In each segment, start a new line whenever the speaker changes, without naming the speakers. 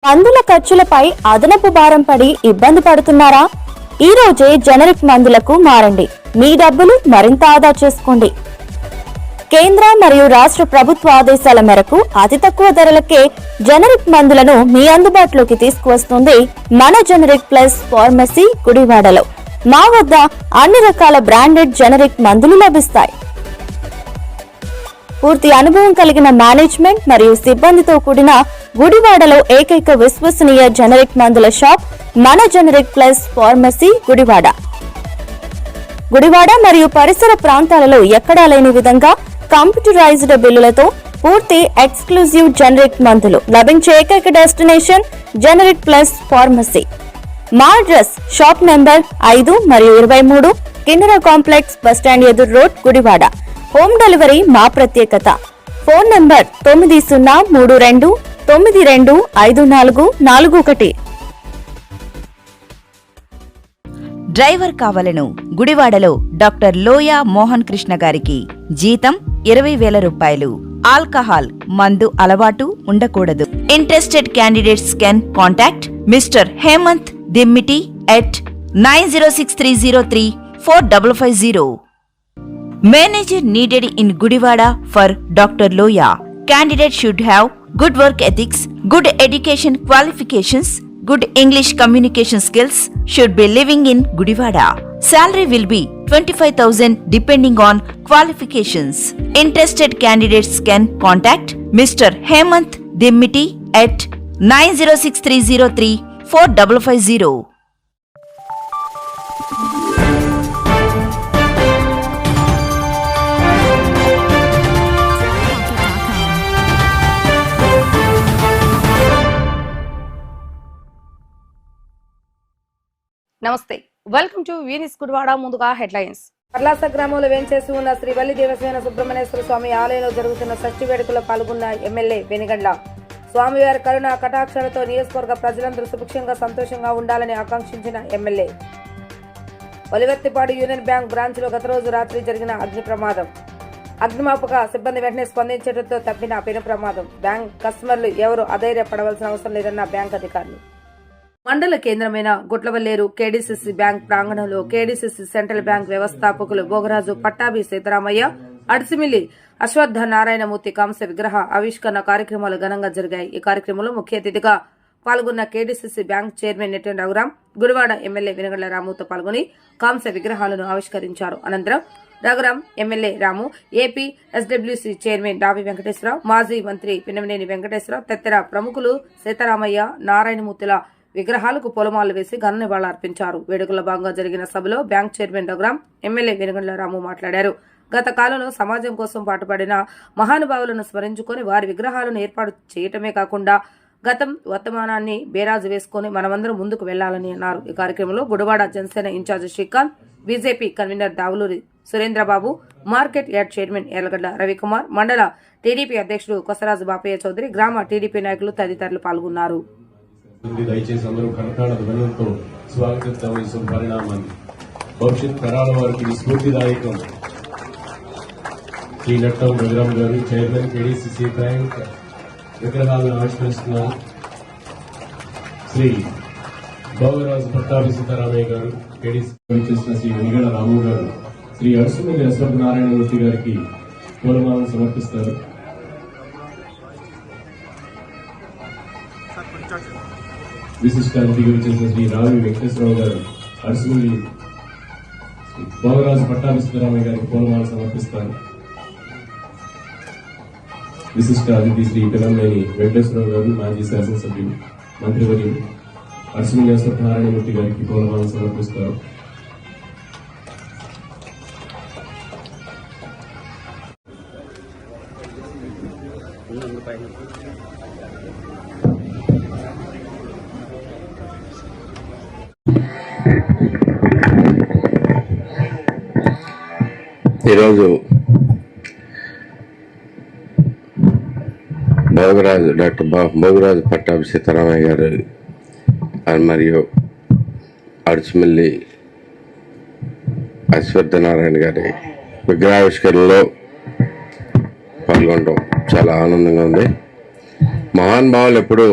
మందుల ఖర్చులపై అదనపు భారం పడి ఇబ్బంది పడుతున్నారా? ఈ రోజే జనరిక్ మందులకు మారండి. మీ డబ్బులు మరింత ఆదా చేసుకోండి. కేంద్ర మరియు రాష్ట్ర ప్రభుత్వ ఆదేశాల మేరకు అతి తక్కువ ధరలకే జనరిక్ మందులను మీ అందుబాటులోకి తీసుకువస్తుంది మన జనరిక్ ప్లస్ ఫార్మసీ గుడివాడలో. మా వద్ద అన్ని రకాల బ్రాండెడ్ జనరిక్ మందులు లభిస్తాయి. పూర్తి అనుభవం కలిగిన మేనేజ్మెంట్ మరియు సిబ్బందితో కూడిన గుడివాడలో ఏకైక విశ్వసనీయ జనరిక్ మందుల షాప్ మన generic plus pharmacy Gudivada. Gudivada మరియు పరిసర ప్రాంతాలలో ఎక్కడా లేని విధంగా కంప్యూటరైజ్డ్ బిల్లులతో పూర్తి ఎక్స్క్లూజివ్ జనరిక్ మందులు లభించే ఏకైక డెస్టినేషన్ జనరిక్ ప్లస్ ఫార్మసీ. మా అడ్రస్ షాప్ నెంబర్ 5 మరియు 23, కిన్నెర కాంప్లెక్స్, బస్టాండ్ ఎదురు రోడ్, గుడివాడ. హోమ్ డెలివరీ మా ప్రత్యేకత. Phone number 9032925441.
డ్రైవర్ కావాలను గుడివాడలో డాక్టర్ లోయా మోహన్ కృష్ణ గారికి జీతం 20,000 రూపాయలు. ఆల్కహాల్ మందు అలవాటు ఉండకూడదు. Interested candidates can contact mister Hemant Dimmiti at 9063034550. Manager needed in Gudivada for Dr. Loya. Candidate should have good work ethics, good education qualifications, good English communication skills, should be living in Gudivada. Salary will be 25,000 depending on qualifications. Interested candidates can contact Mr. Hemant Dimmiti at 9063034550.
నమస్తే, welcome to వీనిస్ Gudivada. ముందుగా headlines.
పర్లాస గ్రామంలో వేంచేసి ఉన్న శ్రీ వల్లి దేవసేన సుబ్రహ్మణ్యేశ్వర స్వామి ఆలయంలో జరుగుతున్న షష్ఠి వేడుకలో పాల్గొన్న MLA Venigandla. స్వామివారి కరుణ కటాక్షాలతో నియోజకవర్గ ప్రజలందరూ సుభిక్షంగా సంతోషంగా ఉండాలని ఆకాంక్షించిన ఎమ్మెల్యే. ఒలివెత్తిపాడు యూనియన్ బ్యాంక్ బ్రాంచ్ లో గత రోజు రాత్రి జరిగిన అగ్ని ప్రమాదం. అగ్నిమాపక సిబ్బంది వెంటనే స్పందించడంతో తప్పిన పెను ప్రమాదం. బ్యాంక్ కస్టమర్లు ఎవరు అధైర్యపడవలసిన అవసరం లేదన్న బ్యాంక్ అధికారులు. మండల కేంద్రమైన గుట్లవల్లేరు కేడీసీసీ బ్యాంక్ ప్రాంగణంలో కేడీసీసీ సెంట్రల్ బ్యాంక్ వ్యవస్థాపకులు భోగరాజు పట్టాభి సీతారామయ్య, అడిసిమిల్లి అశ్వత్థ నారాయణమూర్తి కాంస్య విగ్రహ ఆవిష్కరణ కార్యక్రమాలు ఘనంగా జరిగాయి. ఈ కార్యక్రమంలో ముఖ్య అతిథిగా పాల్గొన్న KDCC bank chairman Netten Raghuram, Gudivada MLA Venugalla రాముతో పాల్గొని కాంస్య విగ్రహాలను ఆవిష్కరించారు. అనంతరం Raghuram, MLA Ramu, AP SWC chairman Davi Venkateswararao, మాజీ మంత్రి పిన్నమనేని వెంకటేశ్వరరావు తదితర ప్రముఖులు సీతారామయ్య, నారాయణమూర్తుల విగ్రహాలకు పొలమాలు వేసి ఘన నివాళులర్పించారు. వేడుకల్లో భాగంగా జరిగిన సభలో bank chairman Raghuram, MLA Venugandla Ramu మాట్లాడారు. గత కాలంలో సమాజం కోసం పాటుపడిన మహానుభావులను స్మరించుకొని వారి విగ్రహాలను ఏర్పాటు చేయటమే కాకుండా గతం వర్తమానాన్ని బేరాజు వేసుకుని మనమందరం ముందుకు వెళ్లాలని అన్నారు. ఈ కార్యక్రమంలో Gudivada Janasena incharge Srikanth, BJP convener Davuluri Surendrababu, market yard chairman Erlagadda Ravikumar, మండల టీడీపీ అధ్యక్షుడు కొసరాజు బాపయ్య చౌదరి, గ్రామ టీడీపీ నాయకులు తదితరులు పాల్గొన్నారు.
దయచేసి అందరూ కనకాడ ధ్వనులతో స్వాగతిస్తాం ఈ శుభపరిణామాన్ని. భవిష్యత్ తరాల వారికి స్ఫూర్తిదాయకం. శ్రీ నట్టం రఘురాం గారు, చైర్మన్ కేడీసీసీ బ్యాంక్ విగ్రహాలను ఆవిష్కరిస్తున్నారు. శ్రీ భోగరాజు పట్టాభి సీతారామయ్య గారు, కేడీసీ చేసిన శ్రీ వెనిగళ్ల రాము గారు, శ్రీ అడిసిమిల్లి అశ్వత్థ నారాయణమూర్తి గారికి పూలమాలను సమర్పిస్తారు. విశిష్ట అతిథిగా చేసిన శ్రీ రావి వెంకటేశ్వరరావు గారు, అడిసిమిల్లి భోగరాజు పట్టాభి సీతారామయ్య గారికి పూలమాలను సమర్పిస్తారు. విశిష్ట అతిథి శ్రీ పిన్నమనేని వెంకటేశ్వరరావు గారు, మాజీ శాసనసభ్యులు, మంత్రివర్యులు, అడిసిమిల్లి అశ్వత్థ నారాయణమూర్తి గారికి పూలమాలను సమర్పిస్తారు.
ఈరోజు డాక్టర్ భోగరాజు పట్టాభి సీతారామయ్య గారు మరియు అడిసిమిల్లి అశ్వత్థ నారాయణ గారి విగ్రహావిష్కరణలో పాల్గొనడం చాలా ఆనందంగా ఉంది. మహానుభావులు ఎప్పుడూ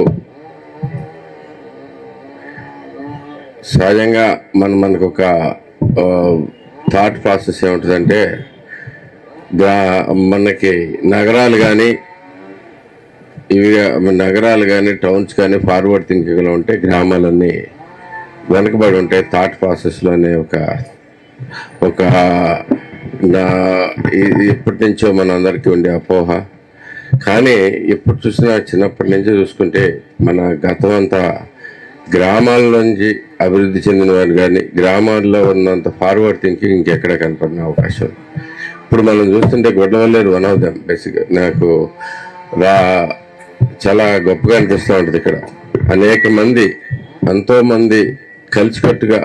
సహజంగా మనకు ఒక థాట్ ప్రాసెస్ ఏముంటుందంటే మనకి నగరాలు కానీ నగరాలు కానీ టౌన్స్ కానీ ఫార్వర్డ్ థింకింగ్లో ఉంటే గ్రామాలన్నీ వెనకబడి ఉంటాయి థాట్ ప్రాసెస్లోనే ఇప్పటి నుంచో మనందరికీ ఉండే అపోహ. కానీ ఎప్పుడు చూసినా చిన్నప్పటి నుంచి చూసుకుంటే మన గతం అంతా గ్రామాల్లోంచి అభివృద్ధి చెందిన వారు కానీ గ్రామాల్లో ఉన్నంత ఫార్వర్డ్ థింకింగ్ ఇంకెక్కడ కనపడిన అవకాశం. ఇప్పుడు మనం చూస్తుంటే గొడ్డవల్లేరు వన్ ఆఫ్ దెమ్. బేసిక్గా నాకు చాలా గొప్పగా అనిపిస్తూ ఉంటుంది. ఇక్కడ అనేక మంది ఎంతోమంది కలిసికట్టుగా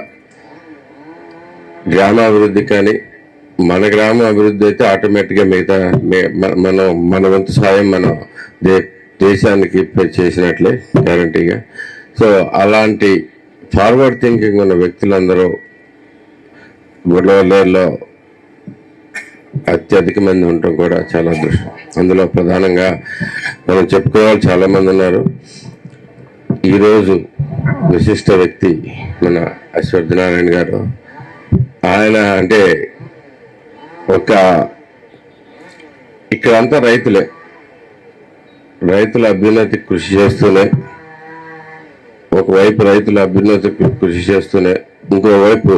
గ్రామాభివృద్ధి కానీ మన గ్రామ అభివృద్ధి అయితే ఆటోమేటిక్గా మిగతా మన వంతు సాయం మనం దేశానికి చేసినట్లే గ్యారంటీగా. సో అలాంటి ఫార్వర్డ్ థింకింగ్ ఉన్న వ్యక్తులందరూ గుడ్లవల్లేరులో అత్యధిక మంది ఉండటం కూడా చాలా అదృష్టం. అందులో ప్రధానంగా మనం చెప్పుకోవాలి చాలా మంది ఉన్నారు. ఈరోజు విశిష్ట వ్యక్తి మన అశ్వత్థనారాయణ గారు. ఆయన అంటే ఇక్కడంతా రైతుల అభ్యున్నతికి కృషి చేస్తూనే, ఒకవైపు రైతుల అభ్యున్నతికి కృషి చేస్తూనే ఇంకోవైపు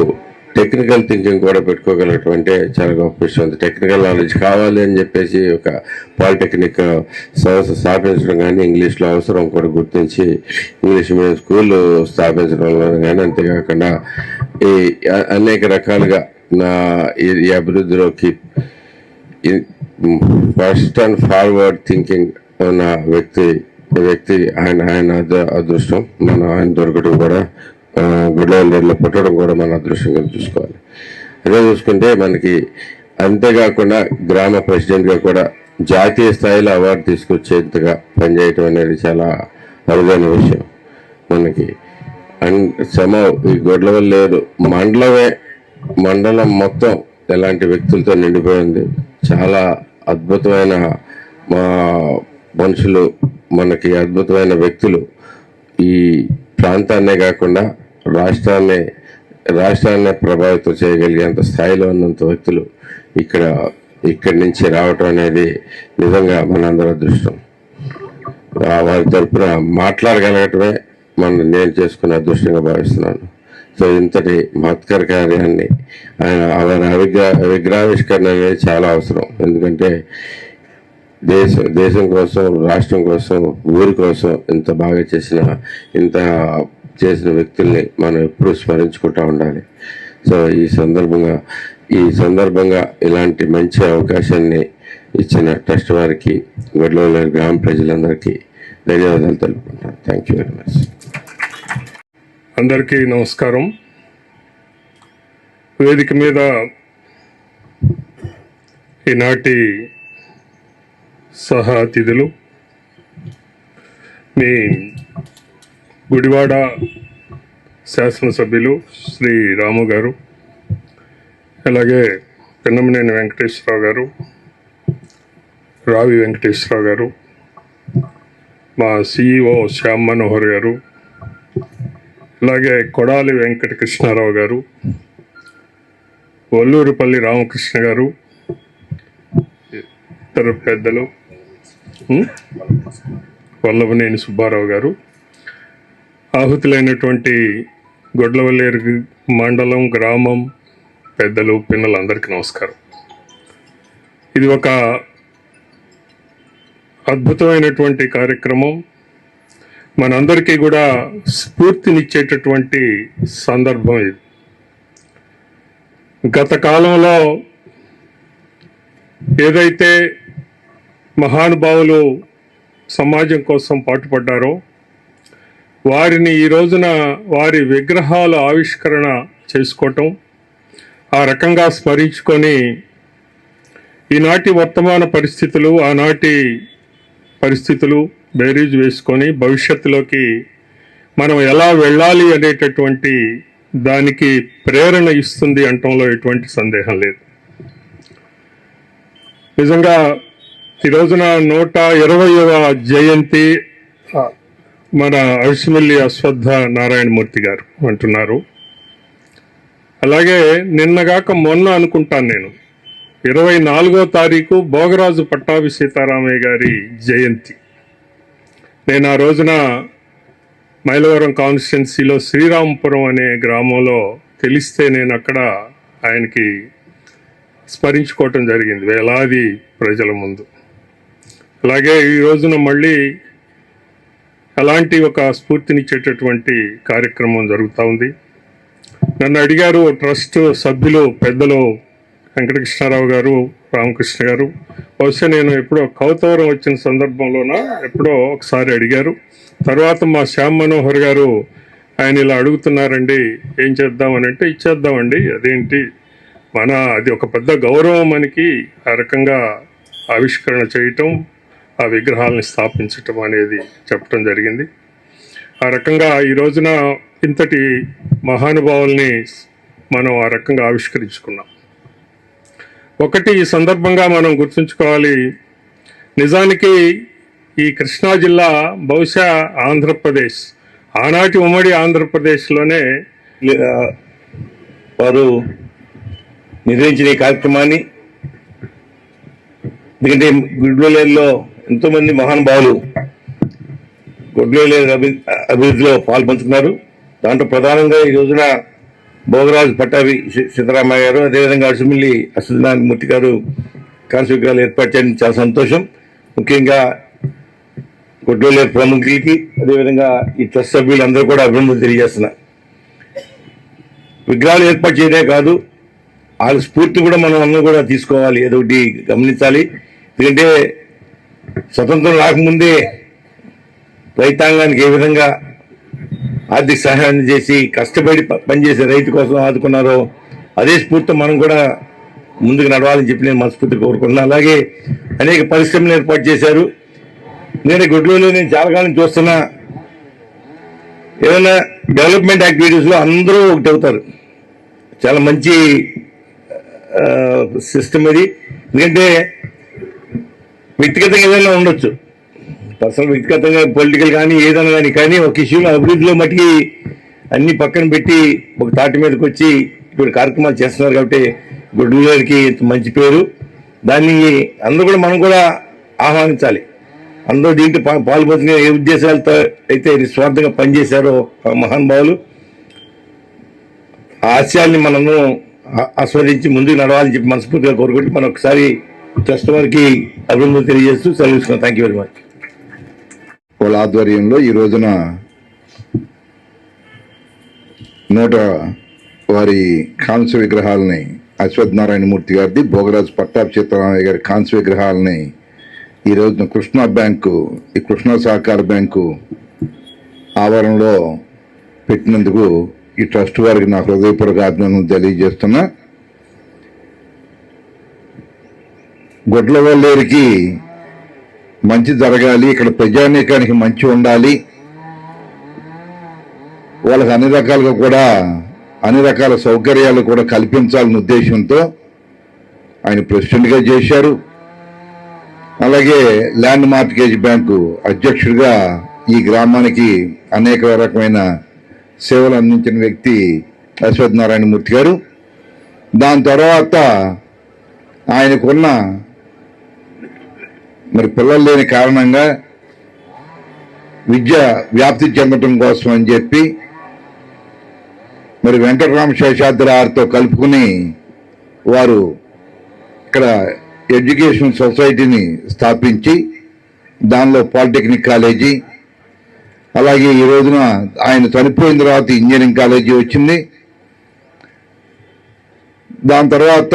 టెక్నికల్ థింకింగ్ కూడా పెట్టుకోగలగటం అంటే చాలా గొప్ప విషయం. టెక్నికల్ నాలెడ్జ్ కావాలి అని చెప్పేసి ఒక పాలిటెక్నిక్ సంస్థ స్థాపించడం కానీ, ఇంగ్లీష్లో అవసరం కూడా గుర్తించి ఇంగ్లీష్ మీడియం స్కూల్ స్థాపించడం కానీ, అంతేకాకుండా ఈ అనేక రకాలుగా ఈ అభివృద్ధిలోకి ఫస్ట్ అండ్ ఫార్వర్డ్ థింకింగ్ ఉన్న వ్యక్తి ఆయన అదృష్టం. ఆయన దొరకడం కూడా గుడ్లవల్లేరులో పుట్టడం కూడా మన అదృష్టంగా చూసుకోవాలి. అదే చూసుకుంటే మనకి అంతేకాకుండా గ్రామ ప్రెసిడెంట్గా కూడా జాతీయ స్థాయిలో అవార్డు తీసుకొచ్చేంతగా పనిచేయటం అనేది చాలా అరుదైన విషయం మనకి. ఈ గుడ్లవల్లేరు మండలం మొత్తం ఎలాంటి వ్యక్తులతో నిండిపోయింది. చాలా అద్భుతమైన మనుషులు, మనకి అద్భుతమైన వ్యక్తులు ఈ ప్రాంతాన్నే కాకుండా రాష్ట్రాన్నే ప్రభావితం చేయగలిగేంత స్థాయిలో ఉన్నంత వ్యక్తులు ఇక్కడి నుంచి రావటం అనేది నిజంగా మనందరి అదృష్టం. వారి తరపున మాట్లాడగలగటమే నేను చేసుకున్న అదృష్టంగా భావిస్తున్నాను. సో ఇంతటి మహత్కర కార్యాన్ని ఆయన విగ్రహావిష్కరణ అనేది చాలా అవసరం. ఎందుకంటే దేశం కోసం, రాష్ట్రం కోసం, ఊరి కోసం ఇంత బాగా చేసిన వ్యక్తుల్ని మనం ఎప్పుడూ స్మరించుకుంటూ ఉండాలి. సో ఈ సందర్భంగా ఇలాంటి మంచి అవకాశాన్ని ఇచ్చిన ట్రస్ట్ వారికి, గుడ్లవల్లేరు గ్రామ ప్రజలందరికీ ధన్యవాదాలు తెలుపుకుంటాను. Thank you very much.
అందరికీ నమస్కారం. వేదిక మీద ఈనాటి సహా అతిథులు, మీ గుడివాడ శాసనసభ్యులు శ్రీ రాము గారు, అలాగే పెన్నమనేని వెంకటేశ్వరరావు గారు, రావి వెంకటేశ్వరరావు గారు, మా సిఇఓ శ్యామ్ మనోహర్ గారు, అలాగే కొడాలి వెంకటకృష్ణారావు గారు, వల్లూరుపల్లి రామకృష్ణ గారు, ఇతర పెద్దలు వల్లభనేని సుబ్బారావు గారు, ఆహుతులైనటువంటి గుడ్లవల్లేరు మండలం, గ్రామం పెద్దలు, పిల్లలందరికీ నమస్కారం. ఇది ఒక అద్భుతమైనటువంటి కార్యక్రమం. మనందరికీ కూడా స్ఫూర్తినిచ్చేటటువంటి సందర్భం ఇది. గత కాలంలో ఏదైతే మహానుభావులు సమాజం కోసం పాటుపడ్డారో వారిని ఈ రోజున వారి విగ్రహాల ఆవిష్కరణ చేసుకోవటం, ఆ రకంగా స్మరించుకొని ఈనాటి వర్తమాన పరిస్థితులు, ఆనాటి పరిస్థితులు బేరీజు వేసుకొని భవిష్యత్తులోకి మనం ఎలా వెళ్ళాలి అనేటటువంటి దానికి ప్రేరణ ఇస్తుంది అనటంలో ఎటువంటి సందేహం లేదు. నిజంగా ఈ రోజున 120వ జయంతి మన అవిసిమిల్లి అశ్వత్థ నారాయణమూర్తి గారు అంటున్నారు. అలాగే నిన్నగాక మొన్న అనుకుంటాను నేను 24వ తారీఖు భోగరాజు పట్టాభి సీతారామయ్య గారి జయంతి. నేను ఆ రోజున మైలవరం కాన్స్టిట్యున్సీలో శ్రీరాంపురం అనే గ్రామంలో తెలిస్తే నేను అక్కడ ఆయనకి స్మరించుకోవటం జరిగింది వేలాది ప్రజల ముందు. అలాగే ఈ రోజున మళ్ళీ అలాంటి ఒక స్ఫూర్తినిచ్చేటటువంటి కార్యక్రమం జరుగుతూ ఉంది. నన్ను అడిగారు ట్రస్ట్ సభ్యులు పెద్దలు వెంకటకృష్ణారావు గారు, రామకృష్ణ గారు, బహుశా నేను ఎప్పుడో కౌతవరం వచ్చిన సందర్భంలోన ఎప్పుడో ఒకసారి అడిగారు. తర్వాత మా శ్యామ్ మనోహర్ గారు ఆయన ఇలా అడుగుతున్నారండి ఏం చేద్దామని అంటే ఇచ్చేద్దామండి, అదేంటి అది ఒక పెద్ద గౌరవం మనకి ఆ రకంగా ఆవిష్కరణ చేయటం, ఆ విగ్రహాలను స్థాపించటం అనేది చెప్పడం జరిగింది. ఆ రకంగా ఈ రోజున ఇంతటి మహానుభావుల్ని మనం ఆ రకంగా ఆవిష్కరించుకున్నాం. ఒకటి ఈ సందర్భంగా మనం గుర్తుంచుకోవాలి, నిజానికి ఈ కృష్ణా జిల్లా బహుశా ఆంధ్రప్రదేశ్, ఆనాటి ఉమ్మడి ఆంధ్రప్రదేశ్లోనే
వారు నిర్వహించిన ఈ కార్యక్రమాన్ని, ఎందుకంటే గుడ్లూరులో ఎంతోమంది మహానుభావులు గుడ్లూరు అభివృద్ధిలో పాల్పంచుకున్నారు. దాంట్లో ప్రధానంగా ఈ రోజున భోగరాజు పట్టాభి సీతారామయ్య గారు, అదేవిధంగా అవిసిమిల్లి అశ్వత్థనారాయణమూర్తి గారు కాంస్య విగ్రహాలు ఏర్పాటు చేయడం చాలా సంతోషం. ముఖ్యంగా గుడ్లూరు ప్రముఖులకి, అదేవిధంగా ఈ ట్రస్ట్ సభ్యులందరూ కూడా అభినందనలు తెలియజేస్తున్నారు. విగ్రహాలు ఏర్పాటు చేయడమే కాదు, వాళ్ళ స్ఫూర్తి కూడా మనం అందరూ కూడా తీసుకోవాలి, ఏదోటి గమనించాలి. ఎందుకంటే స్వతంత్రం రాకముందే రైతాంగానికి ఏ విధంగా ఆర్థిక సహాయాన్ని చేసి కష్టపడి పనిచేసే రైతు కోసం ఆదుకున్నారో అదే స్ఫూర్తి మనం కూడా ముందుకు నడవాలని చెప్పి నేను మనస్ఫూర్తిగా కోరుకుంటున్నాను. అలాగే అనేక పరిశ్రమలు ఏర్పాటు చేశారు. నేను గుడ్లూరులో నేను చాలా కాలం చూస్తున్నా, ఏదైనా డెవలప్మెంట్ యాక్టివిటీస్లో అందరూ ఒకటి అవుతారు. చాలా మంచి సిస్టమ్ ఇది. ఎందుకంటే వ్యక్తిగతంగా ఏదైనా ఉండొచ్చు, పర్సనల్ వ్యక్తిగతంగా పొలిటికల్ కానీ ఏదైనా కానీ ఒక ఇష్యూలో అభివృద్ధిలో మటుకి అన్ని పక్కన పెట్టి ఒక తాటి మీదకి వచ్చి ఇప్పుడు కార్యక్రమాలు చేస్తున్నారు. కాబట్టి గుడ్లూరుకి మంచి పేరు, దాన్ని అందరూ కూడా మనం కూడా ఆహ్వానించాలి. అందరూ దీంట్లో పాల్పంచుకునే ఏ ఉద్దేశాలతో అయితే నిస్వార్థంగా పనిచేశారో మహానుభావులు, ఆ ఆశయాల్ని మనము ఆస్వాదించి ముందుకు నడవాలని చెప్పి మనస్ఫూర్తిగా కోరుకుంటూ మనం ఒకసారి ట్రస్ట్ వారికి అభినందనలు తెలియజేస్తూ సెలవుస్తున్నాం. Thank you very much.
వాళ్ళ ఆధ్వర్యంలో ఈ రోజున వారి కాంస్య విగ్రహాలని అశ్వత్థనారాయణమూర్తి గారిది, భోగరాజు పట్టాభి సీతారామయ్య గారి కాంస్య విగ్రహాలని ఈ రోజున కృష్ణా బ్యాంకు, ఈ కృష్ణా సహకార బ్యాంకు ఆవరణలో పెట్టినందుకు ఈ ట్రస్ట్ వారికి నా హృదయపూర్వక అభినందనలు తెలియజేస్తున్నా. గొడ్లవల్లేరికి మంచి జరగాలి, ఇక్కడ ప్రజానీకానికి మంచి ఉండాలి, వాళ్ళకి అన్ని రకాలుగా కూడా అన్ని రకాల సౌకర్యాలు కూడా కల్పించాలనే ఉద్దేశంతో ఆయన ప్రెసిడెంట్గా చేశారు. అలాగే ల్యాండ్ మార్ట్గేజ్ బ్యాంకు అధ్యక్షుడిగా ఈ గ్రామానికి అనేక రకమైన సేవలు అందించిన వ్యక్తి అశ్వత్థనారాయణమూర్తి గారు. దాని తర్వాత ఆయనకున్న పిల్లలు లేని కారణంగా విద్య వ్యాప్తి చెందడం కోసం అని చెప్పి వెంకటరామ శేషాద్రి గారితో కలుపుకుని వారు ఇక్కడ ఎడ్యుకేషన్ సొసైటీని స్థాపించి దానిలో పాలిటెక్నిక్ కాలేజీ, అలాగే ఈ రోజున ఆయన చనిపోయిన తర్వాత ఇంజనీరింగ్ కాలేజీ వచ్చింది. దాని తర్వాత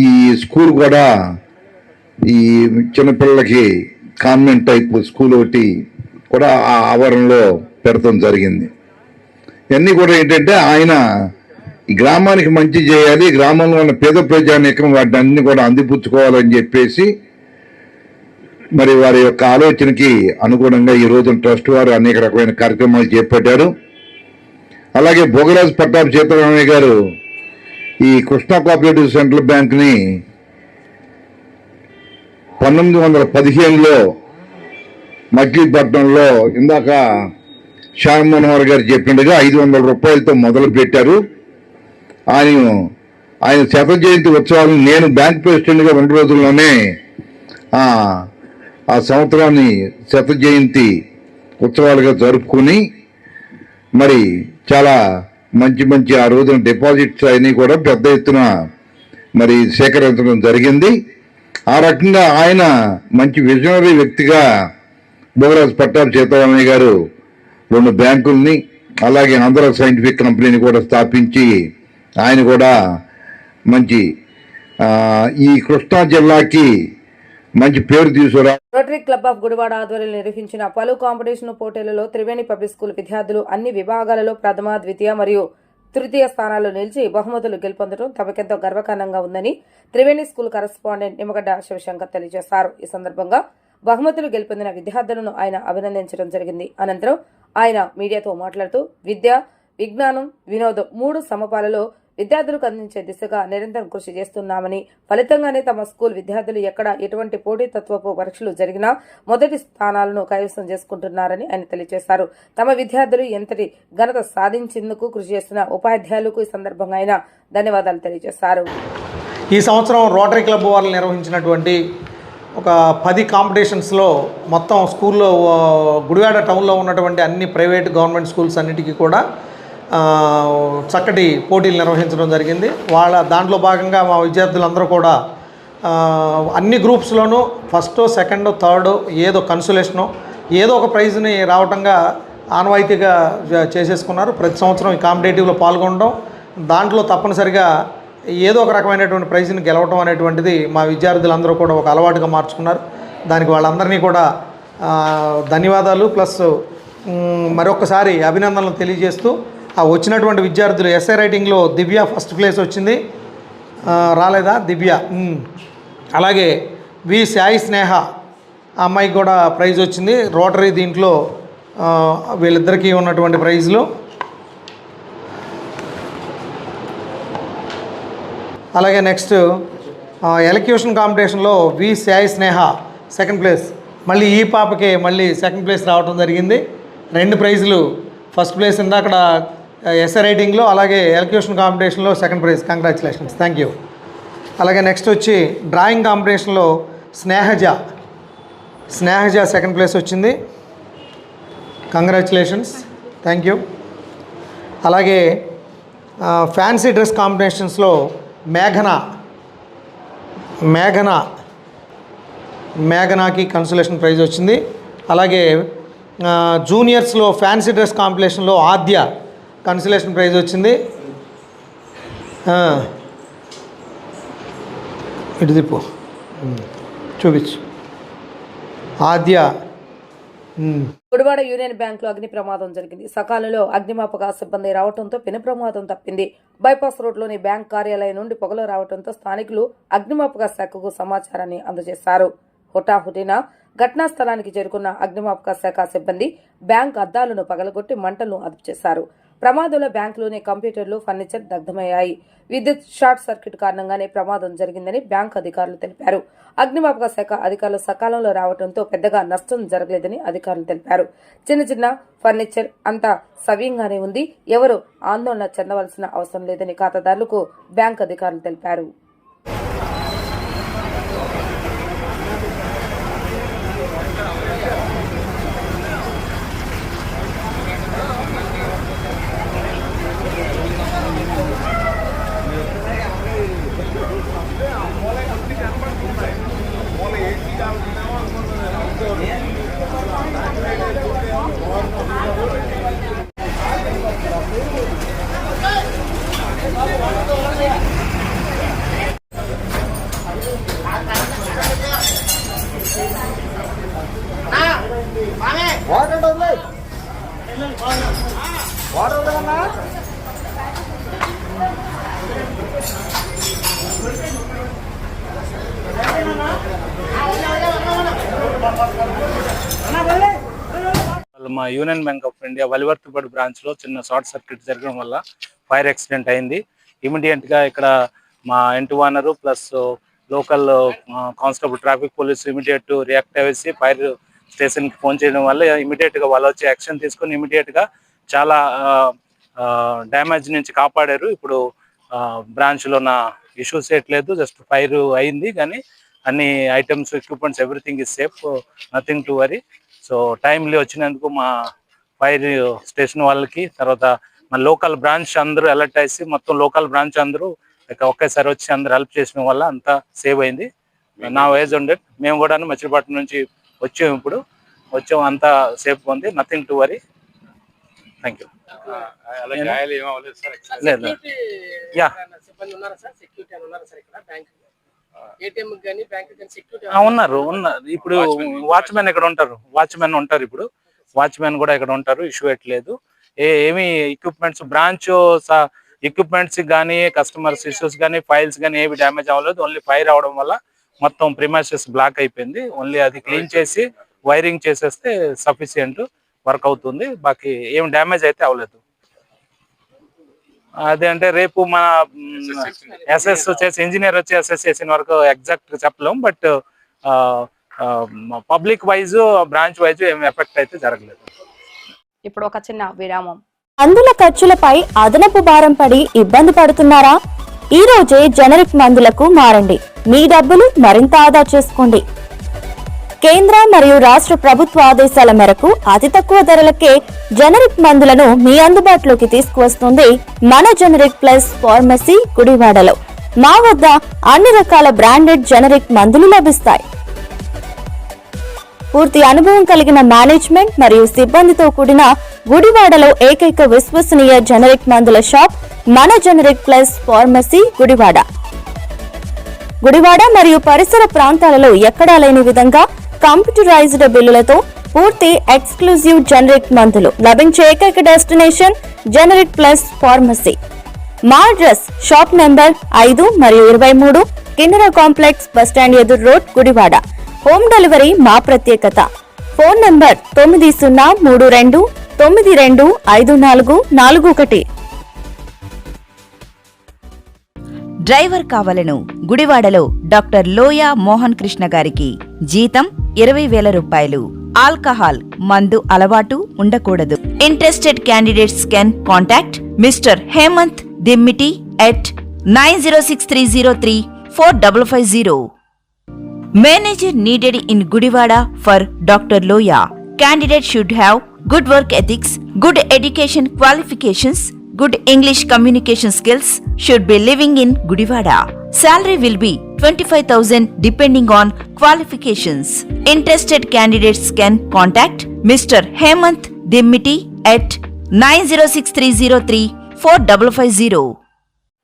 ఈ స్కూల్ కూడా ఈ చిన్నపిల్లలకి కాన్వెంట్ టైప్ స్కూల్ ఒకటి కూడా ఆ ఆవరణలో పెడతాం జరిగింది. ఇవన్నీ కూడా ఏంటంటే ఆయన ఈ గ్రామానికి మంచి చేయాలి, గ్రామంలో ఉన్న పేద ప్రజానీకం వాటిని అన్ని కూడా అందిపుచ్చుకోవాలని చెప్పేసి వారి యొక్క ఆలోచనకి అనుగుణంగా ఈ రోజు ట్రస్ట్ వారు అనేక రకమైన కార్యక్రమాలు చేపట్టారు. అలాగే భోగరాజు పట్టాభి సీతారామయ్య గారు ఈ కృష్ణా కోఆపరేటివ్ సెంట్రల్ బ్యాంక్ని 1915లో మచిలీపట్నంలో ఇందాక శ్యామ్ మనోహర్ గారు చెప్పినట్టుగా 500 రూపాయలతో మొదలు పెట్టారు. ఆయన శత జయంతి ఉత్సవాలను నేను బ్యాంక్ ప్రెసిడెంట్గా 2 రోజుల్లోనే ఆ సంవత్సరాన్ని శత జయంతి ఉత్సవాలుగా జరుపుకుని మరి చాలా మంచి ఆ రోజున డిపాజిట్స్ అన్ని కూడా పెద్ద ఎత్తున మరి సేకరించడం జరిగింది. ఆ రకంగా ఆయన మంచి విజనరీ వ్యక్తిగా భోగరాజు పట్టాభి సీతారామయ్య గారు 2 బ్యాంకుల్ని అలాగే ఆంధ్ర సైంటిఫిక్ కంపెనీని కూడా స్థాపించి ఆయన కూడా మంచి ఈ కృష్ణా జిల్లాకి మంచి పేరు తీసుకురా.
రోటరీ క్లబ్ ఆఫ్ గుడివాడ ఆధ్వర్యంలో నిర్వహించిన పలు కాంపిటీషన్ పోటీలలో త్రివేణి పబ్లిక్ స్కూల్ విద్యార్థులు అన్ని విభాగాలలో ప్రథమ, ద్వితీయ మరియు తృతీయ స్థానాల్లో నిలిచి బహుమతులు గెలుపొందడం తమకెంతో గర్వకారణంగా ఉందని త్రివేణి స్కూల్ కరెస్పాండెంట్ నిమ్మగడ్డ శివశంకర్ తెలియజేశారు. ఈ సందర్భంగా బహుమతులు గెలుపొందిన విద్యార్థులను ఆయన అభినందించడం జరిగింది. అనంతరం ఆయన మీడియాతో మాట్లాడుతూ విద్య, విజ్ఞానం, వినోదం 3 సమపాలలో విద్యార్థులకు అందించే దిశగా నిరంతరం కృషి చేస్తున్నామని, ఫలితంగానే తమ స్కూల్ విద్యార్థులు ఎక్కడ ఎటువంటి పోటీతత్వపు పరీక్షలు జరిగినా మొదటి స్థానాలను కైవసం చేసుకుంటున్నారని ఆయన తెలియజేశారు. తమ విద్యార్థులు ఎంతటి ఘనత సాధించేందుకు కృషి చేస్తున్న ఉపాధ్యాయులకు ఈ సందర్భంగా ఆయన ధన్యవాదాలు తెలియజేశారు.
ఈ సంవత్సరం రోటరీ క్లబ్ వాళ్ళు నిర్వహించినటువంటి ఒక 10 కాంపిటీషన్స్లో మొత్తం స్కూల్లో గుడివాడ టౌన్లో ఉన్నటువంటి అన్ని ప్రైవేట్ గవర్నమెంట్ స్కూల్స్ అన్నిటికీ కూడా చక్కటి పోటీలు నిర్వహించడం జరిగింది. దాంట్లో భాగంగా మా విద్యార్థులందరూ కూడా అన్ని గ్రూప్స్లోనూ ఫస్ట్, సెకండ్, థర్డ్ ఏదో కన్సులేషను ఏదో ఒక ప్రైజ్ని రావటంగా ఆనవాయితీగా చేసేసుకున్నారు. ప్రతి సంవత్సరం ఈ కాంపిటేటివ్లో పాల్గొనడం, దాంట్లో తప్పనిసరిగా ఏదో ఒక రకమైనటువంటి ప్రైజ్ని గెలవడం అనేటువంటిది మా విద్యార్థులందరూ కూడా ఒక అలవాటుగా మార్చుకున్నారు. దానికి వాళ్ళందరినీ కూడా ధన్యవాదాలు ప్లస్ మరొకసారి అభినందనలు తెలియజేస్తూ వచ్చినటువంటి విద్యార్థులు ఎస్ఐ రైటింగ్లో దివ్య ఫస్ట్ ప్లేస్ వచ్చింది. రాలేదా దివ్య? అలాగే వి సాయి స్నేహ ఆ అమ్మాయికి కూడా ప్రైజ్ వచ్చింది. రోటరీ దీంట్లో వీళ్ళిద్దరికీ ఉన్నటువంటి ప్రైజ్లు. అలాగే నెక్స్ట్ ఎలక్యూషన్ కాంపిటీషన్లో వి సాయి స్నేహ సెకండ్ ప్లేస్, మళ్ళీ ఈ పాపకి మళ్ళీ సెకండ్ ప్లేస్ రావడం జరిగింది. 2 ప్రైజులు, ఫస్ట్ ప్లేస్ ఇందాక ఎస్ఏ రైటింగ్లో, అలాగే ఎలక్యూషన్ కాంపిటీషన్లో second prize. Congratulations, thank you. అలాగే నెక్స్ట్ వచ్చి డ్రాయింగ్ కాంపిటీషన్లో స్నేహజ సెకండ్ ప్లేస్ వచ్చింది. Congratulations, thank you. అలాగే ఫ్యాన్సీ డ్రెస్ కాంపిటీషన్స్లో మేఘనాకి కన్సలేషన్ ప్రైజ్ వచ్చింది. అలాగే జూనియర్స్లో ఫ్యాన్సీ డ్రెస్ కాంపిటీషన్లో ఆద్య కన్సలేషన్ ప్రైజ్ వచ్చింది. ఇటు తిప్పు, చూపించు. ఆద్య.
గుడివాడ యూనియన్ బ్యాంకులో అగ్ని ప్రమాదం జరిగింది. సకాలంలో అగ్నిమాపక సిబ్బంది రావడంతో పెను ప్రమాదం తప్పింది. బైపాస్ రోడ్లోని బ్యాంక్ కార్యాలయం నుండి పొగలు రావడంతో స్థానికులు అగ్నిమాపక శాఖకు సమాచారాన్ని అందజేశారు. హుటాహుటిన ఘటనా స్థలానికి చేరుకున్న అగ్నిమాపక శాఖ సిబ్బంది బ్యాంక్ అద్దాలను పగలగొట్టి మంటలను అదుపు చేశారు. ప్రమాదంలో బ్యాంకులోని కంప్యూటర్లు, ఫర్నిచర్ దగ్ధమయ్యాయి. విద్యుత్ షార్ట్ సర్క్యూట్ కారణంగానే ప్రమాదం జరిగిందని బ్యాంక్ అధికారులు తెలిపారు. అగ్నిమాపక శాఖ అధికారులు సకాలంలో రావడంతో పెద్దగా నష్టం జరగలేదని అధికారులు తెలిపారు. చిన్న ఫర్నిచర్ అంతా సవ్యంగానే ఉంది, ఎవరు ఆందోళన చెందవలసిన అవసరం లేదని ఖాతాదారులకు బ్యాంక్ అధికారులు తెలిపారు.
మా union bank of India Valivarthipeta branch లో చిన్న షార్ట్ సర్క్యూట్ జరగడం వల్ల ఫైర్ యాక్సిడెంట్ అయింది. ఇమీడియట్ గా ఇక్కడ మా ఇంటి owner plus local constable traffic police immediate react అయ్యేసి ఫైర్ స్టేషన్కి ఫోన్ చేయడం వల్ల ఇమీడియట్గా వాళ్ళు వచ్చి యాక్షన్ తీసుకొని ఇమీడియట్గా చాలా డ్యామేజ్ నుంచి కాపాడారు. ఇప్పుడు బ్రాంచ్లో ఉన్న ఇష్యూస్ ఏట్లేదు, జస్ట్ ఫైర్ అయింది కానీ అన్ని items, equipments, everything is safe, nothing to worry. So timely వచ్చినందుకు మా ఫైర్ స్టేషన్ వాళ్ళకి, తర్వాత మా లోకల్ బ్రాంచ్ అందరూ అలర్ట్ అయ్యి మొత్తం లోకల్ బ్రాంచ్ అందరూ ఒకేసారి వచ్చి అందరూ హెల్ప్ చేసిన వల్ల అంతా సేవ్ అయింది. నా వైజ్ ఉండేది మేము కూడా మచిలీపట్నం నుంచి వచ్చాము, ఇప్పుడు వచ్చాము, అంతా సేఫ్ ఉంది, nothing to worry. Thank you. ఉన్నారు. ఇప్పుడు వాచ్మెన్ ఇక్కడ ఉంటారు, ఇప్పుడు వాచ్మెన్ కూడా ఇక్కడ ఉంటారు, ఇష్యూ ఎట్లేదు. ఏమి ఎక్విప్మెంట్స్, బ్రాంచ్ ఎక్విప్మెంట్స్ కానీ, కస్టమర్స్ ఇష్యూస్ కానీ, ఫైల్స్ కానీ ఏవి డ్యామేజ్ అవ్వలేదు. ఓన్లీ ఫైర్ అవడం వల్ల మొత్తం ప్రిమైసెస్ బ్లాక్ అయిపోయింది. ఓన్లీ అది క్లీన్ చేసి వైరింగ్ చేసేస్తే సఫిషియంట్ వర్క్ అవుతుంది. బాకీ ఏం డ్యామేజ్ అయితే అవ్వలేదు. అదే అంటే రేపు మన ఎస్ఎస్ చేసి, ఇంజనీర్ వచ్చి ఎస్ఎస్ చేసిన వరకు ఎగ్జాక్ట్ చెప్పలేం, but public wise, branch wise ఏం ఎఫెక్ట్ అయితే జరగలేదు.
ఇప్పుడు ఒక చిన్న విరామం.
మందుల ఖర్చులపై అదనపు భారం పడి ఇబ్బంది పడుతున్నారా? ఈ రోజే జనరిక్ మందులకు మారండి. మీ డబ్బులు మరింత ఆదా చేసుకోండి. కేంద్ర మరియు రాష్ట్ర ప్రభుత్వ ఆదేశాల మేరకు అతి తక్కువ ధరలకే జనరిక్ మందులను మీ అందుబాటులోకి తీసుకువస్తుంది మన జనరిక్ ప్లస్ ఫార్మసీ గుడివాడలో. మా వద్ద అన్ని రకాల బ్రాండెడ్ జనరిక్ మందులు లభిస్తాయి. పూర్తి అనుభవం కలిగిన మేనేజ్మెంట్ మరియు సిబ్బందితో కూడిన గుడివాడలో ఏకైక విశ్వసనీయ జనరిక్ మందుల షాప్ మన generic plus pharmacy Gudivada. Gudivada మరియు పరిసర ప్రాంతాలలో ఎక్కడా లేని విధంగా కంప్యూటరైజ్డ్ బిల్లులతో పూర్తి ఎక్స్క్లూజివ్ జనరిక్ మందులు లభించే ఏకైక డెస్టినేషన్ జనరిక్ ప్లస్ ఫార్మసీ. మా అడ్రస్ షాప్ నెంబర్ 5 మరియు 23, కిన్నెర కాంప్లెక్స్, బస్టాండ్ ఎదురు రోడ్, గుడివాడ. హోమ్ డెలివరీ మా ప్రత్యేకత. Phone number 9032925441.
డ్రైవర్ కావాలను గుడివాడలో డాక్టర్ లోయా మోహన్ కృష్ణ గారికి జీతం 20,000 రూపాయలు. ఆల్కహాల్ మందు అలవాటు ఉండకూడదు. Interested candidates can contact mister Hemant Dimmiti at 9063034550. Manager needed in Gudivada for Dr. Loya. Candidate should have good work ethics, good education qualifications, good English communication skills, should be living in Gudivada. Salary will be 25,000 depending on qualifications. Interested candidates can contact Mr. Hemant Dimmiti at 9063034550.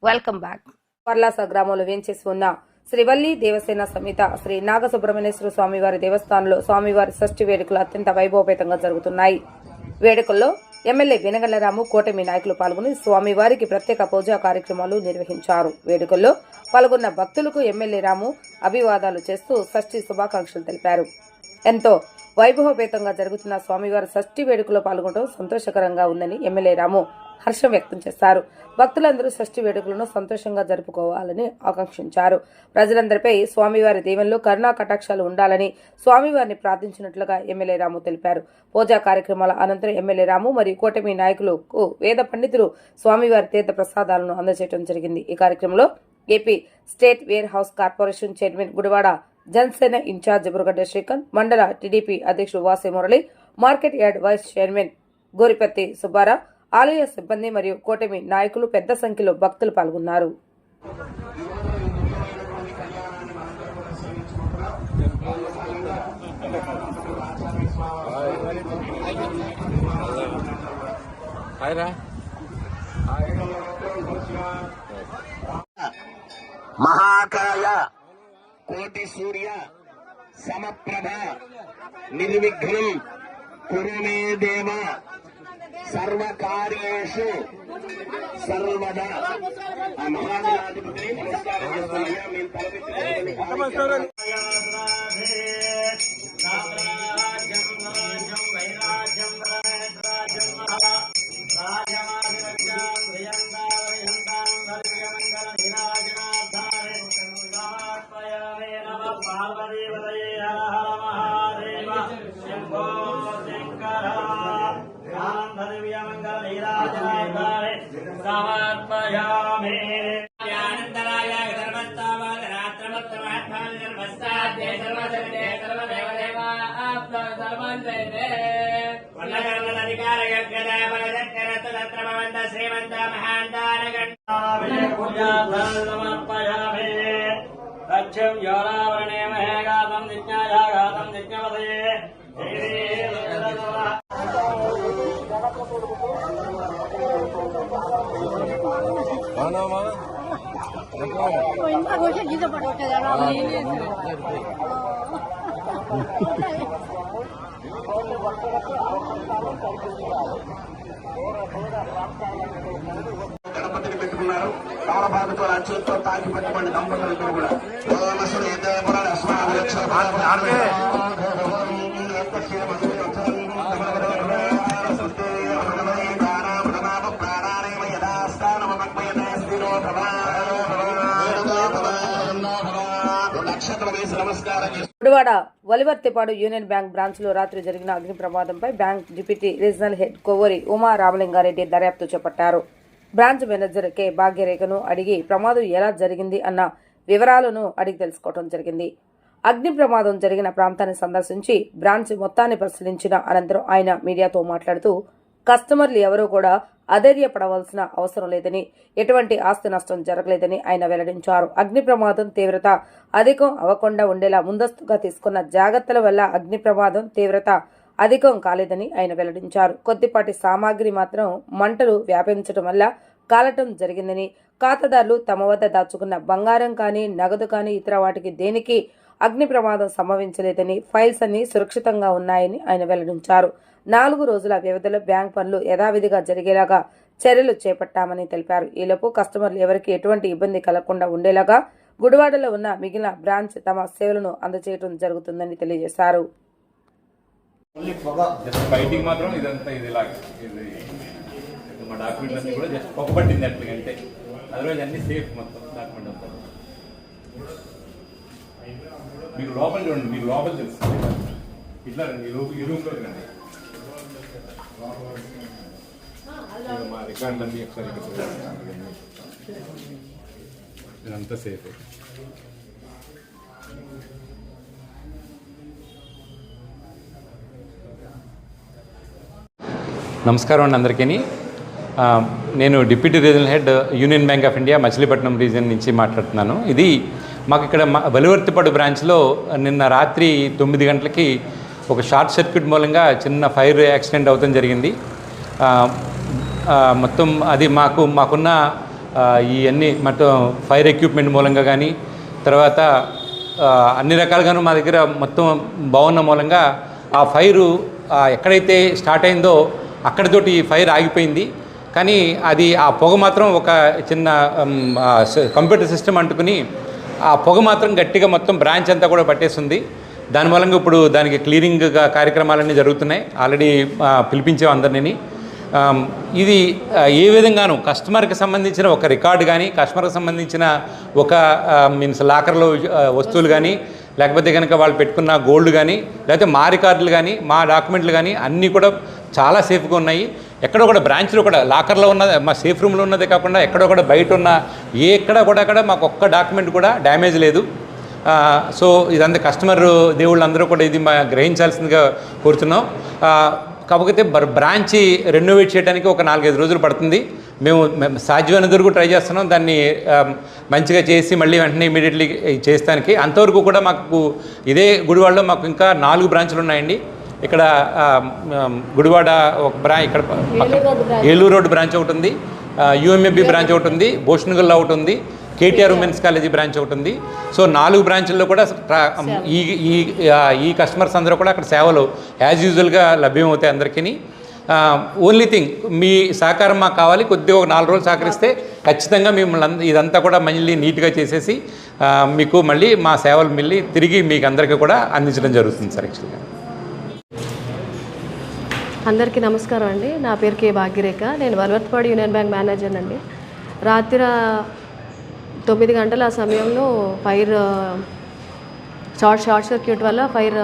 Welcome back.
Parlasa గ్రామంలో వేంచేసి ఉన్న శ్రీవల్లి దేవసేన సమేత శ్రీ నాగసుబ్రహ్మణ్యేశ్వర స్వామివారి దేవస్థానంలో స్వామివారి షష్ఠి వేడుకలు అత్యంత వైభవపేతంగా జరుగుతున్నాయి. వేడుకల్లో ఎమ్మెల్యే వెనగళ్ల రాము, కూటమి నాయకులు పాల్గొని స్వామివారికి ప్రత్యేక పూజా కార్యక్రమాలు నిర్వహించారు. వేడుకల్లో పాల్గొన్న భక్తులకు ఎమ్మెల్యే రాము అభివాదాలు చేస్తూ షష్ఠి శుభాకాంక్షలు తెలిపారు. ఎంతో వైభవపేతంగా జరుగుతున్న స్వామివారి షష్ఠి వేడుకలో పాల్గొనడం సంతోషకరంగా ఉందని ఎమ్మెల్యే రాము హర్షం వ్యక్తం చేశారు. భక్తులందరూ షష్ఠి వేడుకలను సంతోషంగా జరుపుకోవాలని ఆకాంక్షించారు. ప్రజలందరిపై స్వామివారి దీవెనలు, కరుణా కటాక్షాలు ఉండాలని స్వామివారిని ప్రార్థించినట్లుగా ఎమ్మెల్యే రాము తెలిపారు. పూజా కార్యక్రమాల అనంతరం ఎమ్మెల్యే రాము మరియు కూటమి నాయకులకు వేద పండితులు స్వామివారి తీర్థ ప్రసాదాలను అందజేయడం జరిగింది. ఈ కార్యక్రమంలో AP state warehouse corporation chairman, Gudivada Janasena in charge Buragadda Srikanth, మండల టీడీపీ అధ్యక్షుడు Vase Murali, market yard vice chairman Goripatti Subbarao, ఆలయ సిబ్బంది మరియు కూటమి నాయకులు పెద్ద సంఖ్యలో భక్తులు పాల్గొన్నారు.
మహాకాయ కోటి సూర్య సమప్రభ నిర్విఘ్నం కురు మే దేవ సర్వకార్యేషు సర్వదా. మహాగణాధిపతిని నమస్కారం చేస్తున్నాయా. మేము తలపెట్టిన గణపతిని పెట్టుకున్నారు. తమలపాకుతో ఆ చేతితో తాకి పట్టుకోండి దంపతులు కూడా.
Gudivada Valivarthipadu union bank branch లో రాత్రి జరిగిన అగ్ని ప్రమాదంపై bank deputy regional head Kovvuri Uma Ramalingareddy దర్యాప్తు చేపట్టారు. బ్రాంచ్ మేనేజర్ కె భాగ్యరేఖను అడిగి ప్రమాదం ఎలా జరిగింది అన్న వివరాలను అడిగి తెలుసుకోవడం జరిగింది. అగ్ని ప్రమాదం జరిగిన ప్రాంతాన్ని సందర్శించి బ్రాంచ్ మొత్తాన్ని పరిశీలించిన అనంతరం ఆయన మీడియాతో మాట్లాడుతూ కస్టమర్లు ఎవరూ కూడా అధైర్యపడవలసిన అవసరం లేదని, ఎటువంటి ఆస్తి నష్టం జరగలేదని ఆయన వెల్లడించారు. అగ్ని ప్రమాదం తీవ్రత అధికం అవ్వకుండా ఉండేలా ముందస్తుగా తీసుకున్న జాగ్రత్తల వల్ల అగ్ని ప్రమాదం తీవ్రత అధికం కాలేదని ఆయన వెల్లడించారు. కొద్దిపాటి సామాగ్రి మాత్రం మంటలు వ్యాపించడం వల్ల కాలటం జరిగిందని, ఖాతాదారులు తమ వద్ద దాచుకున్న బంగారం కానీ నగదు కానీ ఇతర వాటికి దేనికి అగ్ని ప్రమాదం సంభవించలేదని, ఫైల్స్ అన్ని సురక్షితంగా ఉన్నాయని ఆయన వెల్లడించారు. 4 రోజుల వ్యవధిలో బ్యాంక్ పనులు యథావిధిగా జరిగేలాగా చర్యలు చేపట్టామని తెలిపారు. ఈలోపు కస్టమర్లు ఎవరికి ఎటువంటి ఇబ్బంది కలగకుండా ఉండేలాగా గుడివాడలో ఉన్న మిగిలిన బ్రాంచ్ తమ సేవలను అందజేయడం జరుగుతుందని తెలియజేశారు.
బయటికి మాత్రం ఇదంతా ఇది మా డాక్యుమెంట్ అన్ని కూడా జస్ట్ పొగబట్టింది అట్లా అంటే అదర్వైజ్ అన్ని సేఫ్ మొత్తం డాక్యుమెంట్ అంతా. మీకు లోపల చూడండి, మీకు లోపల తెలుస్తుంది ఇట్లా రండి, ఈ రూమ్లో రండి. మా రికార్డులు అన్నీ ఒకసారి ఇదంతా సేఫ్. నమస్కారం అండి అందరికీ. నేను deputy regional head union bank of India Machilipatnam reason నుంచి మాట్లాడుతున్నాను. ఇది మాకు ఇక్కడ వలివర్తిపాడు బ్రాంచ్లో నిన్న రాత్రి 9 గంటలకి ఒక షార్ట్ సర్క్యూట్ మూలంగా చిన్న ఫైర్ యాక్సిడెంట్ అవడం జరిగింది. మొత్తం అది మాకున్న ఇవన్నీ మొత్తం ఫైర్ ఎక్విప్మెంట్ మూలంగా కానీ తర్వాత అన్ని రకాలుగాను మా దగ్గర మొత్తం బాగున్న మూలంగా ఆ ఫైరు ఎక్కడైతే స్టార్ట్ అయిందో అక్కడితోటి ఫైర్ ఆగిపోయింది. కానీ అది ఆ పొగ మాత్రం ఒక చిన్న కంప్యూటర్ సిస్టమ్ అంటుకుని ఆ పొగ మాత్రం గట్టిగా మొత్తం బ్రాంచ్ అంతా కూడా పట్టేస్తుంది. దాని మూలంగా ఇప్పుడు దానికి క్లీనింగ్ కార్యక్రమాలన్నీ జరుగుతున్నాయి. ఆల్రెడీ పిలిపించాం అందరినీ. ఇది ఏ విధంగానూ కస్టమర్కి సంబంధించిన ఒక రికార్డు కానీ, కస్టమర్కి సంబంధించిన ఒక లాకర్లో వస్తువులు కానీ, లేకపోతే కనుక వాళ్ళు పెట్టుకున్న గోల్డ్ కానీ, లేకపోతే మా రికార్డులు కానీ, మా డాక్యుమెంట్లు కానీ అన్నీ కూడా చాలా సేఫ్గా ఉన్నాయి. ఎక్కడో కూడా బ్రాంచ్లో కూడా లాకర్లో ఉన్న మా సేఫ్ రూమ్లో ఉన్నదే కాకుండా ఎక్కడో కూడా బయట ఉన్న ఎక్కడ కూడా అక్కడ మాకు ఒక్క డాక్యుమెంట్ కూడా డ్యామేజ్ లేదు. సో ఇదంతా కస్టమర్ దేవుళ్ళందరూ కూడా ఇది గ్రహించాల్సిందిగా కోరుతున్నాం. కాకపోతే బ్రాంచ్ రెనోవేట్ చేయడానికి ఒక 4-5 రోజులు పడుతుంది. మేము సాధ్యమైనంత వరకు ట్రై చేస్తున్నాం దాన్ని మంచిగా చేసి మళ్ళీ వెంటనే ఇమీడియట్లీ చేస్తానికి. అంతవరకు కూడా మాకు ఇదే గుడివాడలో మాకు ఇంకా 4 బ్రాంచ్లు ఉన్నాయండి. ఇక్కడ గుడివాడ ఒక ఇక్కడ ఏలూరు రోడ్ బ్రాంచ్ ఒకటి ఉంది, యూఎంఎంబి బ్రాంచ్ ఒకటి ఉంది, భూషణగల్లో ఒకటి ఉంది, కేటీఆర్ ఉమెన్స్ కాలేజీ బ్రాంచ్ ఒకటి ఉంది. సో 4 బ్రాంచ్ల్లో కూడా ఈ కస్టమర్స్ అందరూ కూడా అక్కడ సేవలు యాజ్ యూజువల్గా లభ్యమవుతాయి అందరికీ. ఓన్లీ థింగ్ మీ సహకారం మాకు కావాలి. కొద్దిగా ఒక 4 రోజులు సహకరిస్తే ఖచ్చితంగా మిమ్మల్ని ఇదంతా కూడా మళ్ళీ నీట్గా చేసేసి మీకు మళ్ళీ మా సేవలు మళ్ళీ తిరిగి మీకు అందరికీ కూడా అందించడం జరుగుతుంది సార్. యాక్చువల్గా
అందరికీ నమస్కారం అండి. నా పేరు కే భాగ్యరేఖ. నేను వలివర్తిపాడు యూనియన్ బ్యాంక్ మేనేజర్ అండి. రాత్రి 9 గంటల సమయంలో ఫైర్ షార్ట్ సర్క్యూట్ వల్ల ఫైర్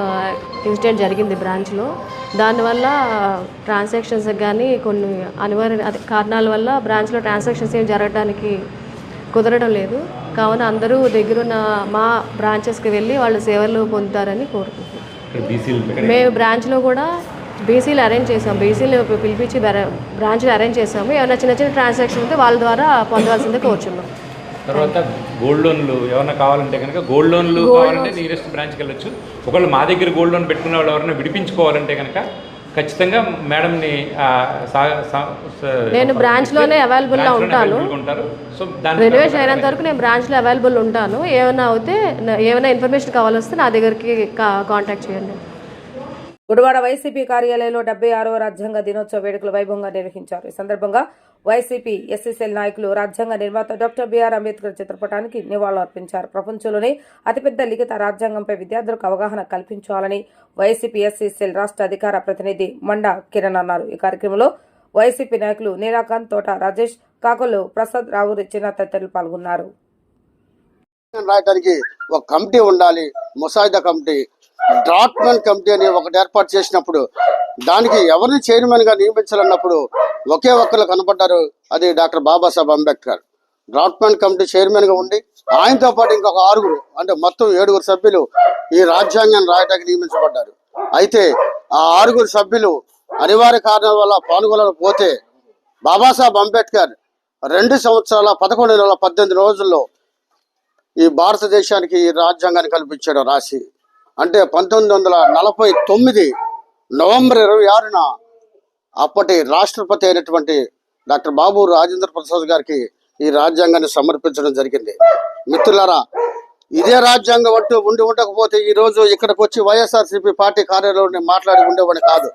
ఇన్సిడెంట్ జరిగింది బ్రాంచ్లో. దానివల్ల ట్రాన్సాక్షన్స్ కానీ కొన్ని అనివార్య కారణాల వల్ల బ్రాంచ్లో ట్రాన్సాక్షన్స్ ఏం జరగడానికి కుదరడం లేదు. కావున అందరూ దగ్గరున్న మా బ్రాంచెస్కి వెళ్ళి వాళ్ళ సేవలు పొందుతారని కోరుకుంటున్నాం. మేము బ్రాంచ్లో కూడా బీసీలు అరేంజ్ చేసాం, బీసీలు పిలిపించి బ్రాంచ్లు అరేంజ్ చేసాము. ఏమైనా చిన్న చిన్న ట్రాన్సాక్షన్ ఉంటే వాళ్ళ ద్వారా పొందవలసిందే కోరుచున్నాం.
తర్వాత గోల్డ్ లోన్లు ఏమైనా కావాలంటే కనుక గోల్డ్ లోన్లు కావాలంటే నియరెస్ట్ బ్రాంచ్కి వెళ్ళొచ్చు. ఒకవేళ మా దగ్గర గోల్డ్ లోన్ పెట్టుకున్న వాళ్ళు ఎవరైనా విడిపించుకోవాలంటే కనుక ఖచ్చితంగా మేడంని
నేను బ్రాంచ్లోనే అవైలబుల్గా ఉంటాను.
సో
రెన్యువేషన్ అయినంత వరకు నేను బ్రాంచ్లో అవైలబుల్ ఉంటాను. ఏమైనా ఇన్ఫర్మేషన్ కావాల్సి నా దగ్గరికి కాంటాక్ట్ చేయండి.
గుడివాడ వైసీపీ కార్యాలయంలో 76వ రాజ్యాంగ దినోత్సవ వేడుకలు వైభవంగా నిర్వహించారు. ఈ సందర్భంగా వైసీపీ ఎస్ఎస్ఎల్ నాయకులు రాజ్యాంగ నిర్మాత డాక్టర్ బిఆర్ అంబేద్కర్ చిత్రపటానికి నివాళులర్పించారు. ప్రపంచంలోనే అతిపెద్ద లిఖిత రాజ్యాంగంపై విద్యార్థులకు అవగాహన కల్పించాలని వైసీపీ ఎస్ఎస్ఎల్ రాష్ట్ర అధికార ప్రతినిధి మండా కిరణ్ అన్నారు. ఈ కార్యక్రమంలో వైసీపీ నాయకులు నీలాకాంత్, తోట రాజేష్, కాకొల్లు ప్రసాద్, రావు చిన్న తదితరులు పాల్గొన్నారు.
రాయడానికి ఒక కమిటీ ఉండాలి, ముసాయిదా కమిటీ, డ్రాఫ్ట్మెన్ కమిటీ అని ఒకటి ఏర్పాటు చేసినప్పుడు దానికి ఎవరిని చైర్మన్ గా నియమించాలన్నప్పుడు ఒకే ఒక్కరు కనపడ్డారు, అది doctor Babasaheb Ambedkar. Draughtsmen committee chairman గా ఉండి ఆయనతో పాటు ఇంకొక 6 అంటే మొత్తం 7 సభ్యులు ఈ రాజ్యాంగాన్ని రాయడానికి నియమించబడ్డారు. అయితే ఆ 6 సభ్యులు అనివార్య కారణాల వల్ల పాల్గొనకపోతే బాబాసాహెబ్ అంబేద్కర్ 2 సంవత్సరాల 11 నెలల 18 రోజుల్లో ఈ భారతదేశానికి ఈ రాజ్యాంగాన్ని కల్పించాడు రాసి. అంటే 1949 నవంబర్ 26న అప్పటి రాష్ట్రపతి అయినటువంటి డాక్టర్ బాబు రాజేంద్ర ప్రసాద్ గారికి ఈ రాజ్యాంగాన్ని సమర్పించడం జరిగింది. మిత్రులారా, ఇదే రాజ్యాంగం అంటూ ఉండి ఉండకపోతే ఈ రోజు ఇక్కడికి వచ్చి వైఎస్ఆర్సీపీ పార్టీ కార్యాలయంలో మాట్లాడి ఉండేవాడిని కాదు.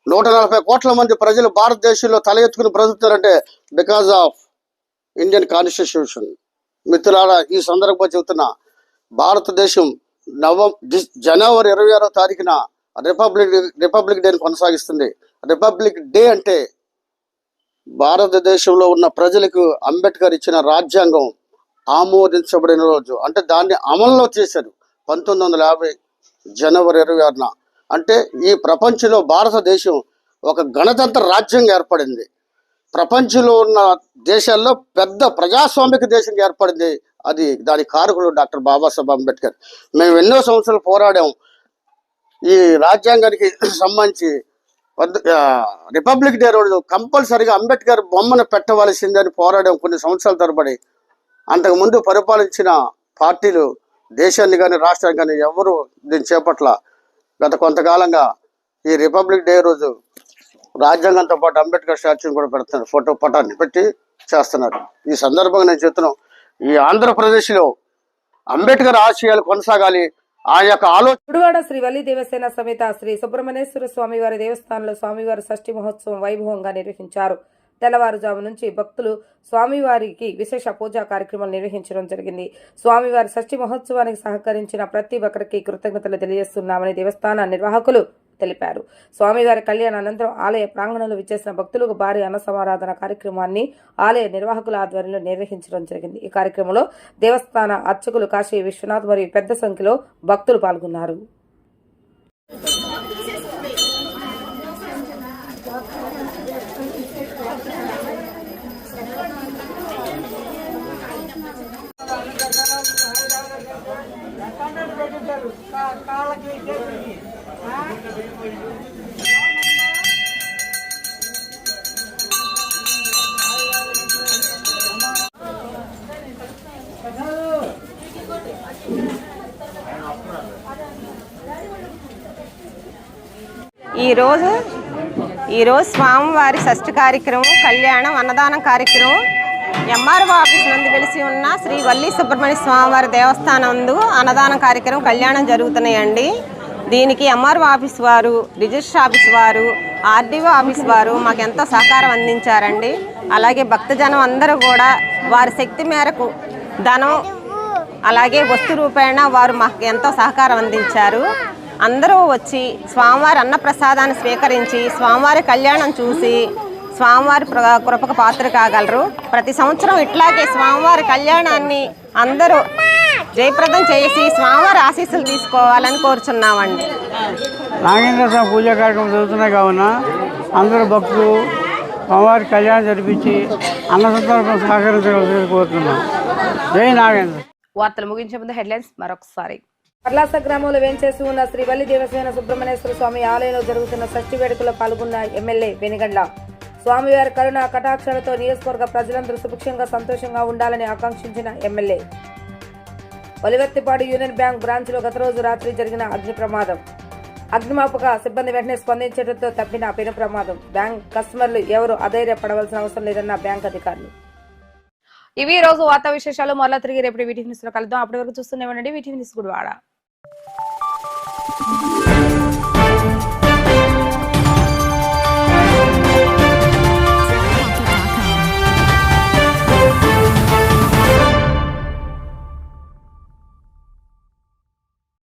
140 కోట్ల మంది ప్రజలు భారతదేశంలో తల ఎత్తుకుని బ్రతుకుతారంటే బికాజ్ ఆఫ్ ఇండియన్ కాన్స్టిట్యూషన్. మిత్రులారా, ఈ సందర్భంగా చెబుతున్నా, భారతదేశం జనవరి 26వ తారీఖున రిపబ్లిక్ డేని కొనసాగిస్తుంది. రిపబ్లిక్ డే అంటే భారతదేశంలో ఉన్న ప్రజలకు అంబేద్కర్ ఇచ్చిన రాజ్యాంగం ఆమోదించబడిన రోజు. అంటే దాన్ని అమల్లో చేశారు 1950 జనవరి 26న. అంటే ఈ ప్రపంచంలో భారతదేశం ఒక గణతంత్ర రాజ్యంగా ఏర్పడింది. ప్రపంచంలో ఉన్న దేశాల్లో పెద్ద ప్రజాస్వామిక దేశంగా ఏర్పడింది. అది దాని కారకుడు డాక్టర్ బాబాసాహెబ్ అంబేద్కర్. మేము ఎన్నో సంవత్సరాలు పోరాడాం ఈ రాజ్యాంగానికి సంబంధించి. రిపబ్లిక్ డే రోజు కంపల్సరీగా అంబేద్కర్ బొమ్మను పెట్టవలసిందని పోరాడాం కొన్ని సంవత్సరాల తరబడి. అంతకుముందు పరిపాలించిన పార్టీలు దేశాన్ని కానీ రాష్ట్రాన్ని కానీ ఎవరు దీన్ని చేపట్ల. గత కొంతకాలంగా ఈ రిపబ్లిక్ డే రోజు రాజ్యాంగంతో పాటు అంబేద్కర్ స్టాచ్యూని కూడా పెడుతున్నారు, ఫోటో పటాన్ని పెట్టి చేస్తున్నారు. ఈ సందర్భంగా నేను చెప్తున్నాను, ఈ ఆంధ్రప్రదేశ్లో అంబేద్కర్ ఆశయాలు కొనసాగాలి. ఆ యొక్క
గుడివాడ శ్రీ వల్లి దేవసేన సమేత శ్రీ సుబ్రహ్మణ్యేశ్వర స్వామివారి దేవస్థానంలో స్వామివారి షష్ఠి మహోత్సవం వైభవంగా నిర్వహించారు. తెల్లవారుజాము నుంచి భక్తులు స్వామివారికి విశేష పూజా కార్యక్రమాలు నిర్వహించడం జరిగింది. స్వామివారి షష్ఠి మహోత్సవానికి సహకరించిన ప్రతి ఒక్కరికి కృతజ్ఞతలు తెలియజేస్తున్నామని దేవస్థాన నిర్వాహకులు తెలిపారు. స్వామివారి కళ్యాణ అనంతరం ఆలయ ప్రాంగణంలో విచ్చేసిన భక్తులకు భారీ అన్న సమారాధన కార్యక్రమాన్ని ఆలయ నిర్వాహకుల ఆధ్వర్యంలో నిర్వహించడం జరిగింది. ఈ కార్యక్రమంలో దేవస్థాన అర్చకులు కాశీ విశ్వనాథ్ మరియు పెద్ద సంఖ్యలో భక్తులు పాల్గొన్నారు.
ఈరోజు స్వామివారి షష్ఠి కార్యక్రమం, కళ్యాణం, అన్నదానం కార్యక్రమం ఎంఆర్ఓ ఆఫీస్ నందు వెలిసి ఉన్న శ్రీ వల్లి సుబ్రహ్మణ్య స్వామివారి దేవస్థానం నందు అన్నదానం కార్యక్రమం, కళ్యాణం జరుగుతున్నాయండి. దీనికి ఎంఆర్ఓ ఆఫీస్ వారు, రిజిస్టర్ ఆఫీస్ వారు, ఆర్డీఓ ఆఫీస్ వారు మాకు ఎంతో సహకారం అందించారండి. అలాగే భక్తజనం అందరూ కూడా వారి శక్తి మేరకు ధనం అలాగే వస్తు రూపేణ వారు మాకు ఎంతో సహకారం అందించారు. అందరూ వచ్చి స్వామివారి అన్నప్రసాదాన్ని స్వీకరించి స్వామివారి కళ్యాణం చూసి స్వామివారి కృపకు పాత్ర కాగలరు. ప్రతి సంవత్సరం ఇట్లాగే స్వామివారి కళ్యాణాన్ని అందరూ జయప్రదం చేసి స్వామివారి ఆశీస్సులు తీసుకోవాలని కోరుచున్నామండి.
నాగేంద్ర స్వామి పూజా కార్యక్రమం జరుగుతున్నాయి కావున అందరూ భక్తులు స్వామివారి కళ్యాణం జరిపించి అన్న సంతర్పణ సహకరించవలసింది కోరుతున్నాం. జై నాగేంద్ర.
వార్తలు ముగించే ముందు హెడ్లైన్స్ మరొకసారి.
పర్లాస గ్రామంలో వేంచేసి ఉన్న శ్రీ వల్లి దేవసేన సుబ్రహ్మణ్యేశ్వర స్వామి ఆలయంలో జరుగుతున్న షష్ఠి వేడుకలో పాల్గొన్న ఎమ్మెల్యే వెనిగండ్ల. స్వామివారి కరుణ కటాక్షాలతో నియోజకవర్గ ప్రజలందరూ సుభిక్షంగా సంతోషంగా ఉండాలని ఆకాంక్షించిన ఎమ్మెల్యే. ఒలివెత్తిపాడు యూనియన్ బ్యాంక్ బ్రాంచ్ లో గత రోజు రాత్రి జరిగిన అగ్ని ప్రమాదం. అగ్నిమాపక సిబ్బంది వెంటనే స్పందించడంతో తప్పిన పెను ప్రమాదం. బ్యాంక్ కస్టమర్లు ఎవరు అధైర్యపడవలసిన అవసరం లేదన్న బ్యాంక్ అధికారులు.
ఇవి ఈ రోజు వార్తా విశేషాలు. మరలా తిరిగి రేపు వీటీవీ న్యూస్ లో కలుద్దాం. అప్పటి వరకు చూస్తూనే ఉండండి వీటీవీ న్యూస్ గుడివాడ.